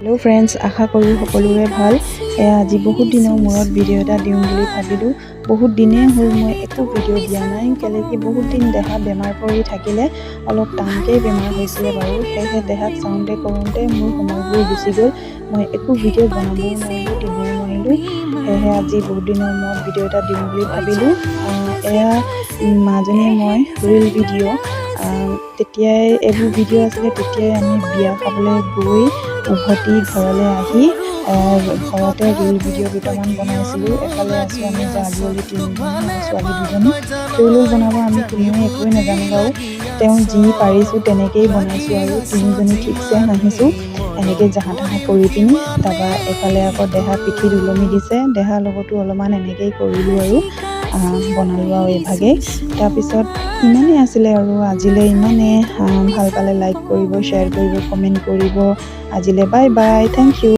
Hello friends, आशा करूँ सकलोरे ভাল। আজি बहुत दिनों मूरत भिडिओ এটা দিম বুলি ভাবিলোঁ। बहुत दिने হ'ল মই একো ভিডিও দিয়া নাই, কেলে কি বহুত দিন দেহা বেমাৰ পৰি থাকিলে, অলপ টানকৈ বেমাৰ হৈছিলে বাৰু। সেয়েহে দেহাক চাওঁতে কৰোঁতে মোৰ সময়বোৰ গুচি গ'ল। মই একো ভিডিও বনাবও নোৱাৰিলোঁ, দিবও নোৱাৰিলোঁ। সেয়েহে আজি বহুত দিনৰ মূৰত ভিডিও এটা দিম বুলি ভাবিলোঁ। এয়া মাজনী মই ৰিল ভিডিঅ', তেতিয়াই এইবোৰ ভিডিঅ' আছিলে। তেতিয়াই আমি বিয়া খাবলৈ গৈ উভতি ঘৰলৈ আহি ঘৰতে ৰিল ভিডিঅ' দুটামান বনাইছিলোঁ। এফালে আছোঁ আমি জাজুৱলী তিনিজনী আৰু ছোৱালী দুজনী। ৰিল বনাব আমি কোনোৱে একোৱে নাজানো বাৰু, তেওঁ যি পাৰিছোঁ তেনেকৈয়ে বনাইছোঁ আৰু তিনিজনী ঠিকছে হাঁহিছোঁ এনেকৈ জাহা তাহা কৰি পিনি। তাৰপৰা এফালে আকৌ দেহা পিঠিত ওলমি দিছে, দেহাৰ লগতো অলপমান এনেকৈয়ে কৰিলোঁ আৰু বনালোঁ আৰু এইভাগেই। তাৰপিছত ইমানেই আছিলে আৰু আজিলৈ ইমানেই। ভাল পালে লাইক কৰিব, শ্বেয়াৰ কৰিব, কমেণ্ট কৰিব। আজিলৈ বাই বাই, থেংক ইউ।